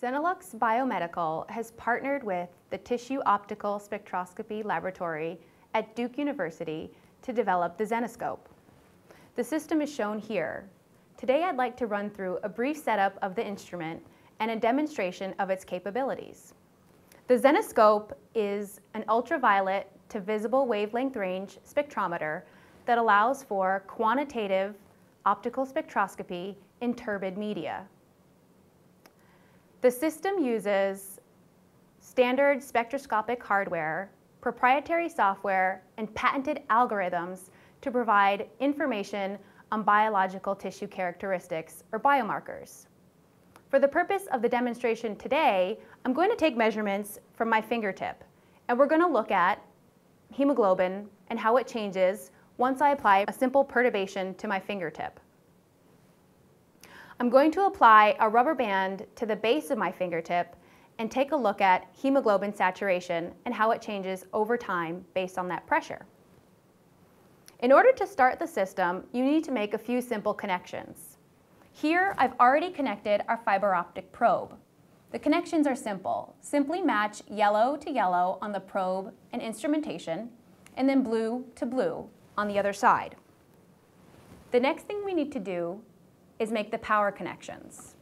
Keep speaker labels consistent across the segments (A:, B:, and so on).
A: Zenalux Biomedical has partnered with the Tissue Optical Spectroscopy Laboratory at Duke University to develop the Zenascope. The system is shown here. Today I'd like to run through a brief setup of the instrument and a demonstration of its capabilities. The Zenascope is an ultraviolet to visible wavelength range spectrometer that allows for quantitative optical spectroscopy in turbid media. The system uses standard spectroscopic hardware, proprietary software, and patented algorithms to provide information on biological tissue characteristics or biomarkers. For the purpose of the demonstration today, I'm going to take measurements from my fingertip, and we're going to look at hemoglobin and how it changes once I apply a simple perturbation to my fingertip. I'm going to apply a rubber band to the base of my fingertip and take a look at hemoglobin saturation and how it changes over time based on that pressure. In order to start the system, you need to make a few simple connections. Here, I've already connected our fiber optic probe. The connections are simple. Simply match yellow to yellow on the probe and instrumentation, and then blue to blue on the other side. The next thing we need to do is make the power connections.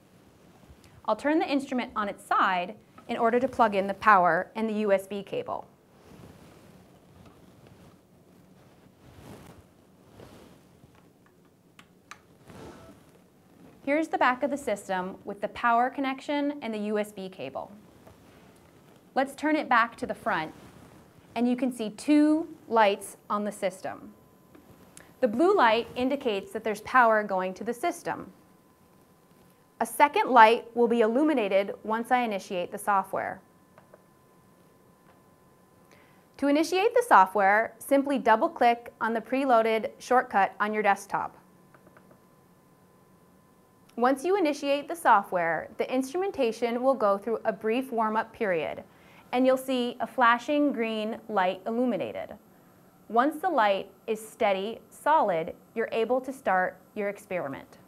A: I'll turn the instrument on its side in order to plug in the power and the USB cable. Here's the back of the system with the power connection and the USB cable. Let's turn it back to the front, and you can see two lights on the system. The blue light indicates that there's power going to the system. A second light will be illuminated once I initiate the software. To initiate the software, simply double-click on the preloaded shortcut on your desktop. Once you initiate the software, the instrumentation will go through a brief warm-up period, and you'll see a flashing green light illuminated. Once the light is steady, solid, you're able to start your experiment.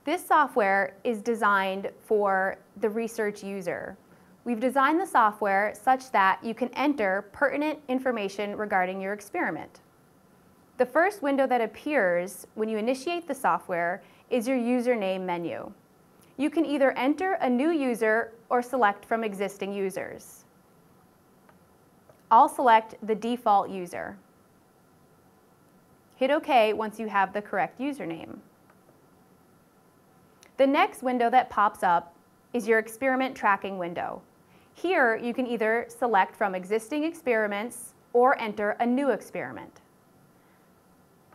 A: This software is designed for the research user. We've designed the software such that you can enter pertinent information regarding your experiment. The first window that appears when you initiate the software is your username menu. You can either enter a new user or select from existing users. I'll select the default user. Hit OK once you have the correct username. The next window that pops up is your experiment tracking window. Here you can either select from existing experiments or enter a new experiment.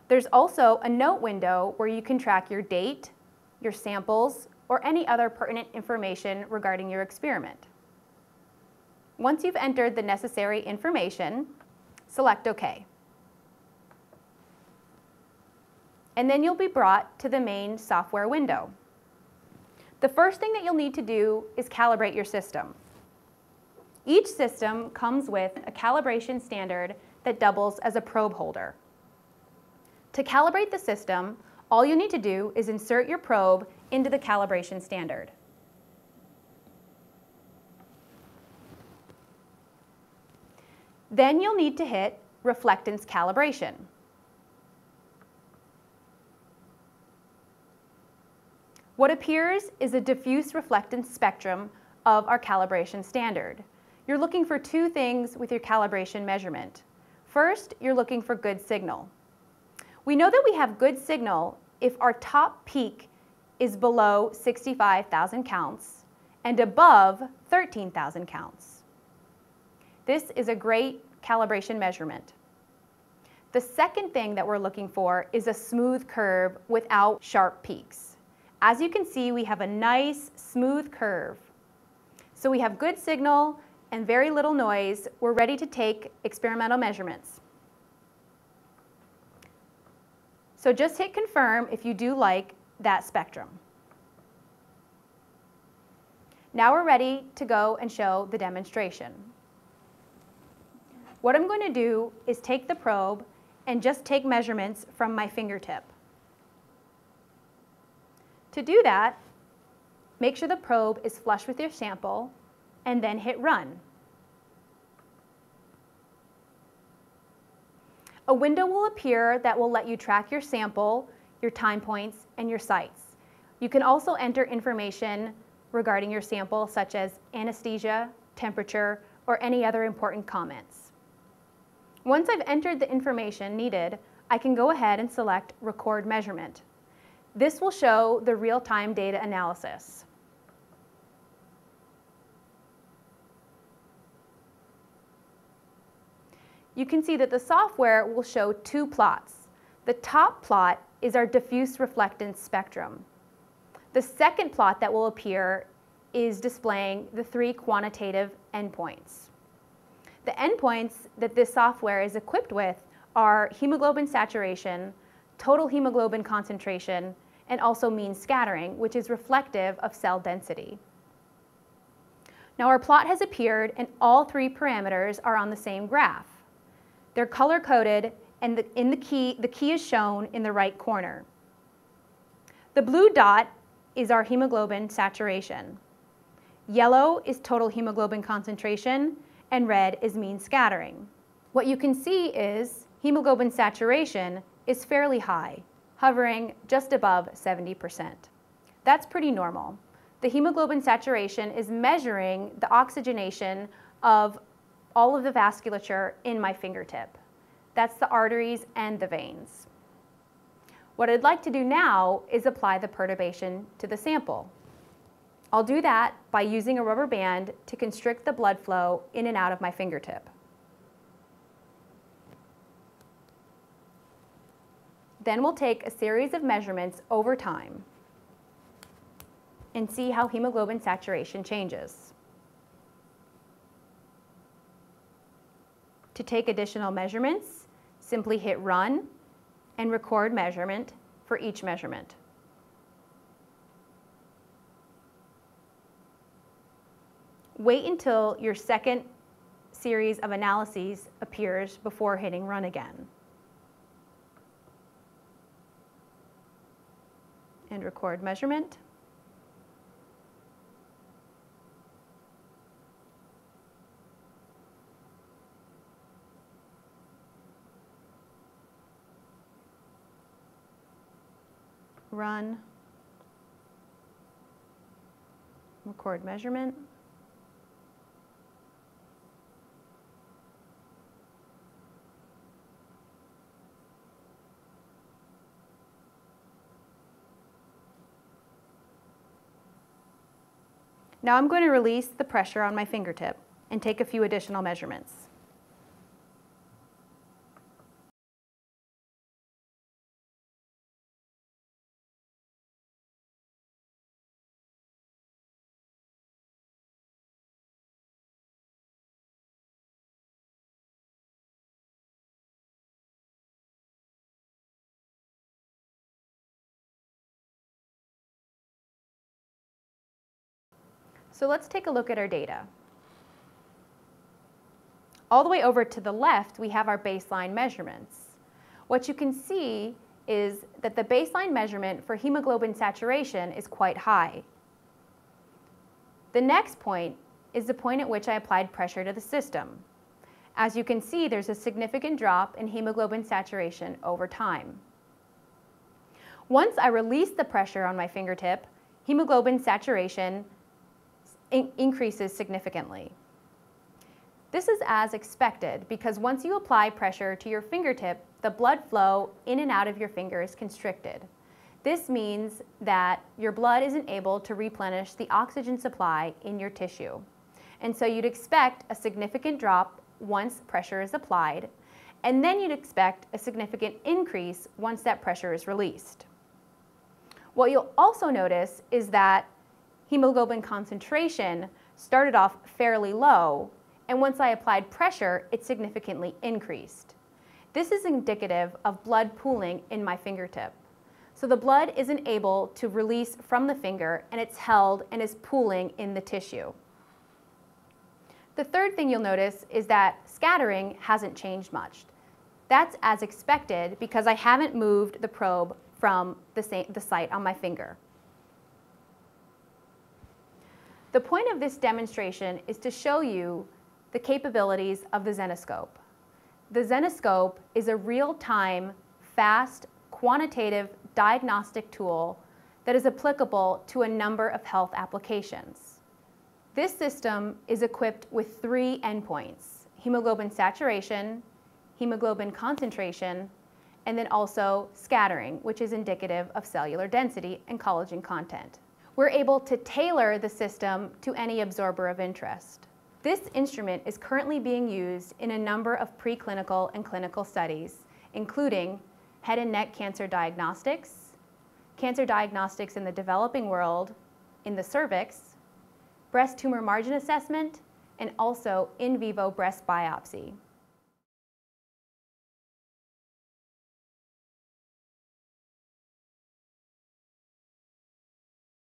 A: There's also a note window where you can track your date, your samples, or any other pertinent information regarding your experiment. Once you've entered the necessary information, select OK. And then you'll be brought to the main software window. The first thing that you'll need to do is calibrate your system. Each system comes with a calibration standard that doubles as a probe holder. To calibrate the system, all you need to do is insert your probe into the calibration standard. Then you'll need to hit reflectance calibration. What appears is a diffuse reflectance spectrum of our calibration standard. You're looking for two things with your calibration measurement. First, you're looking for good signal. We know that we have good signal if our top peak is below 65,000 counts and above 13,000 counts. This is a great calibration measurement. The second thing that we're looking for is a smooth curve without sharp peaks. As you can see, we have a nice smooth curve. So we have good signal and very little noise. We're ready to take experimental measurements. So just hit confirm if you do like that spectrum. Now we're ready to go and show the demonstration. What I'm going to do is take the probe and just take measurements from my fingertip. To do that, Make sure the probe is flush with your sample, and then hit run. A window will appear that will let you track your sample, your time points, and your sites. You can also enter information regarding your sample, such as anesthesia, temperature, or any other important comments. Once I've entered the information needed, I can go ahead and select Record Measurement. This will show the real-time data analysis. You can see that the software will show two plots. The top plot is our diffuse reflectance spectrum. The second plot that will appear is displaying the 3 quantitative endpoints. The endpoints that this software is equipped with are hemoglobin saturation, total hemoglobin concentration, and also mean scattering, which is reflective of cell density. Now our plot has appeared and all 3 parameters are on the same graph. They're color-coded and the key is shown in the right corner. The blue dot is our hemoglobin saturation. Yellow is total hemoglobin concentration, and red is mean scattering. What you can see is hemoglobin saturation is fairly high, hovering just above 70%. That's pretty normal. The hemoglobin saturation is measuring the oxygenation of all of the vasculature in my fingertip. That's the arteries and the veins. What I'd like to do now is apply the perturbation to the sample. I'll do that by using a rubber band to constrict the blood flow in and out of my fingertip. Then we'll take a series of measurements over time and see how hemoglobin saturation changes. To take additional measurements, simply hit run and record measurement for each measurement. Wait until your second series of analyses appears before hitting run again. And record measurement. Run. Record measurement. Now I'm going to release the pressure on my fingertip and take a few additional measurements. So let's take a look at our data. All the way over to the left, we have our baseline measurements. What you can see is that the baseline measurement for hemoglobin saturation is quite high. The next point is the point at which I applied pressure to the system. As you can see, there's a significant drop in hemoglobin saturation over time. Once I release the pressure on my fingertip, hemoglobin saturation increases significantly. This is as expected because once you apply pressure to your fingertip, the blood flow in and out of your finger is constricted. This means that your blood isn't able to replenish the oxygen supply in your tissue. And so you'd expect a significant drop once pressure is applied, and then you'd expect a significant increase once that pressure is released. What you'll also notice is that hemoglobin concentration started off fairly low, and once I applied pressure, it significantly increased. This is indicative of blood pooling in my fingertip. So the blood isn't able to release from the finger, and it's held and is pooling in the tissue. The third thing you'll notice is that scattering hasn't changed much. That's as expected because I haven't moved the probe from the site on my finger. The point of this demonstration is to show you the capabilities of the Zenascope. The Zenascope is a real-time, fast, quantitative diagnostic tool that is applicable to a number of health applications. This system is equipped with 3 endpoints: hemoglobin saturation, hemoglobin concentration, and then also scattering, which is indicative of cellular density and collagen content. We're able to tailor the system to any absorber of interest. This instrument is currently being used in a number of preclinical and clinical studies, including head and neck cancer diagnostics in the developing world, in the cervix, breast tumor margin assessment, and also in vivo breast biopsy.